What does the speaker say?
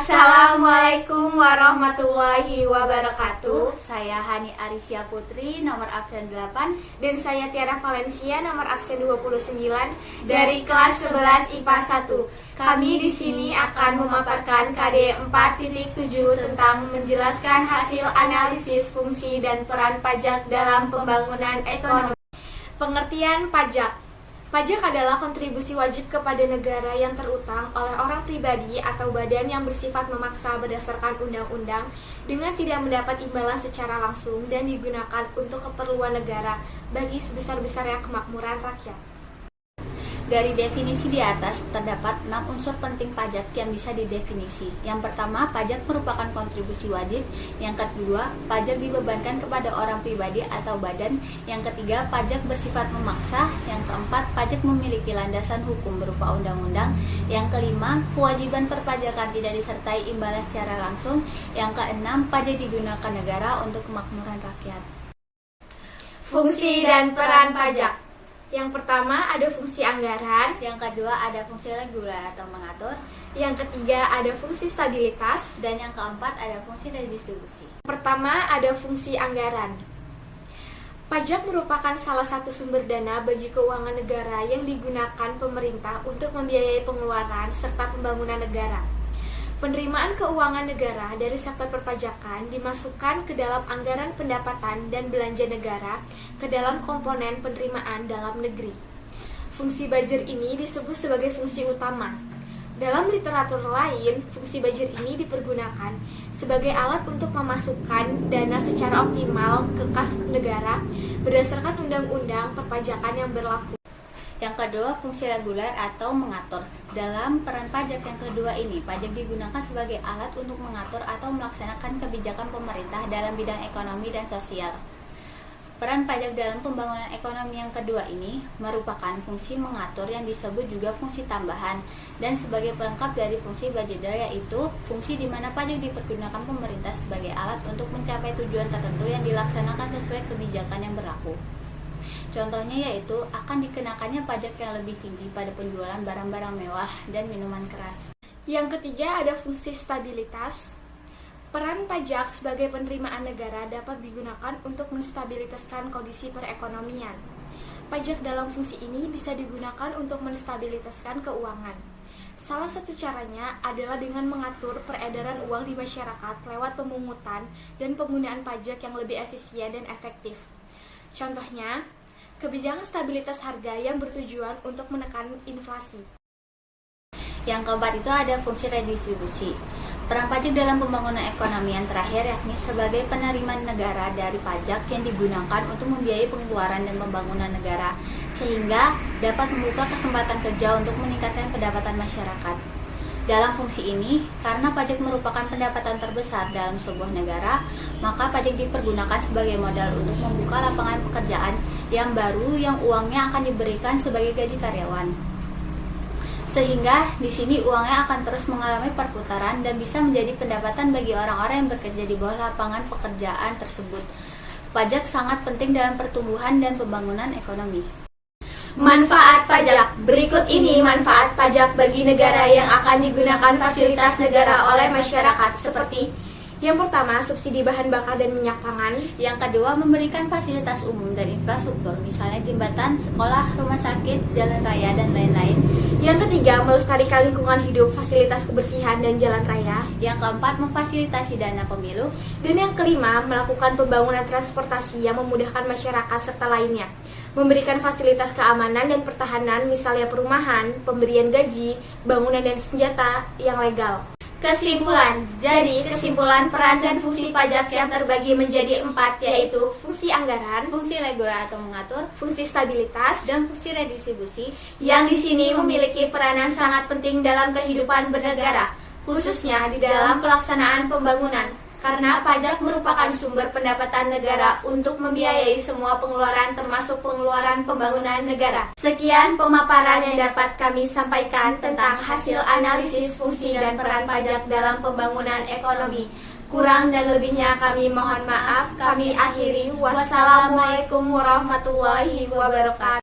Assalamualaikum warahmatullahi wabarakatuh. Saya Hani Arisya Putri, nomor absen 8. Dan saya Tiara Valencia, nomor absen 29 dari kelas 11 IPA 1. Kami di sini akan memaparkan KD 4.7 tentang menjelaskan hasil analisis fungsi dan peran pajak dalam pembangunan ekonomi. Pengertian pajak. Pajak adalah kontribusi wajib kepada negara yang terutang oleh orang pribadi atau badan yang bersifat memaksa berdasarkan undang-undang dengan tidak mendapat imbalan secara langsung dan digunakan untuk keperluan negara bagi sebesar-besarnya kemakmuran rakyat. Dari definisi di atas, terdapat 6 unsur penting pajak yang bisa didefinisi. Yang pertama, pajak merupakan kontribusi wajib. Yang kedua, pajak dibebankan kepada orang pribadi atau badan. Yang ketiga, pajak bersifat memaksa. Yang keempat, pajak memiliki landasan hukum berupa undang-undang. Yang kelima, kewajiban perpajakan tidak disertai imbalan secara langsung. Yang keenam, pajak digunakan negara untuk kemakmuran rakyat. Fungsi dan peran pajak. Yang pertama ada fungsi anggaran, yang kedua ada fungsi reguler atau mengatur, yang ketiga ada fungsi stabilitas, dan yang keempat ada fungsi redistribusi. Pertama ada fungsi anggaran. Pajak merupakan salah satu sumber dana bagi keuangan negara yang digunakan pemerintah untuk membiayai pengeluaran serta pembangunan negara. Penerimaan keuangan negara dari sektor perpajakan dimasukkan ke dalam anggaran pendapatan dan belanja negara ke dalam komponen penerimaan dalam negeri. Fungsi budget ini disebut sebagai fungsi utama. Dalam literatur lain, fungsi budget ini dipergunakan sebagai alat untuk memasukkan dana secara optimal ke kas negara berdasarkan undang-undang perpajakan yang berlaku. Yang kedua, fungsi reguler atau mengatur. Dalam peran pajak yang kedua ini, pajak digunakan sebagai alat untuk mengatur atau melaksanakan kebijakan pemerintah dalam bidang ekonomi dan sosial. Peran pajak dalam pembangunan ekonomi yang kedua ini merupakan fungsi mengatur yang disebut juga fungsi tambahan, dan sebagai pelengkap dari fungsi budgeter, yaitu fungsi di mana pajak dipergunakan pemerintah sebagai alat untuk mencapai tujuan tertentu yang dilaksanakan sesuai kebijakan yang berlaku. Contohnya yaitu akan dikenakannya pajak yang lebih tinggi pada penjualan barang-barang mewah dan minuman keras. Yang ketiga ada fungsi stabilitas. Peran pajak sebagai penerimaan negara dapat digunakan untuk menstabilitaskan kondisi perekonomian. Pajak dalam fungsi ini bisa digunakan untuk menstabilitaskan keuangan. Salah satu caranya adalah dengan mengatur peredaran uang di masyarakat lewat pemungutan dan penggunaan pajak yang lebih efisien dan efektif. Contohnya, kebijakan stabilitas harga yang bertujuan untuk menekan inflasi. Yang keempat itu ada fungsi redistribusi. Peran pajak dalam pembangunan ekonomi yang terakhir yakni sebagai penerimaan negara dari pajak yang digunakan untuk membiayai pengeluaran dan pembangunan negara, sehingga dapat membuka kesempatan kerja untuk meningkatkan pendapatan masyarakat. Dalam fungsi ini, karena pajak merupakan pendapatan terbesar dalam sebuah negara, maka pajak dipergunakan sebagai modal untuk membuka lapangan pekerjaan yang baru yang uangnya akan diberikan sebagai gaji karyawan. Sehingga di sini uangnya akan terus mengalami perputaran dan bisa menjadi pendapatan bagi orang-orang yang bekerja di bawah lapangan pekerjaan tersebut. Pajak sangat penting dalam pertumbuhan dan pembangunan ekonomi. Manfaat pajak. Berikut ini manfaat pajak bagi negara yang akan digunakan fasilitas negara oleh masyarakat seperti: yang pertama, subsidi bahan bakar dan minyak pangan. Yang kedua, memberikan fasilitas umum dan infrastruktur, misalnya jembatan, sekolah, rumah sakit, jalan raya, dan lain-lain. Yang ketiga, melestarikan lingkungan hidup, fasilitas kebersihan, dan jalan raya. Yang keempat, memfasilitasi dana pemilu. Dan yang kelima, melakukan pembangunan transportasi yang memudahkan masyarakat serta lainnya. Memberikan fasilitas keamanan dan pertahanan, misalnya perumahan, pemberian gaji, bangunan dan senjata yang legal. Kesimpulan. Jadi, kesimpulan peran dan fungsi pajak yang terbagi menjadi 4, yaitu fungsi anggaran, fungsi reguler atau mengatur, fungsi stabilitas, dan fungsi redistribusi, yang di sini memiliki peranan sangat penting dalam kehidupan bernegara, khususnya di dalam pelaksanaan pembangunan. Karena pajak merupakan sumber pendapatan negara untuk membiayai semua pengeluaran termasuk pengeluaran pembangunan negara. Sekian pemaparan yang dapat kami sampaikan tentang hasil analisis fungsi dan peran pajak dalam pembangunan ekonomi. Kurang dan lebihnya kami mohon maaf. Kami akhiri. Wassalamualaikum warahmatullahi wabarakatuh.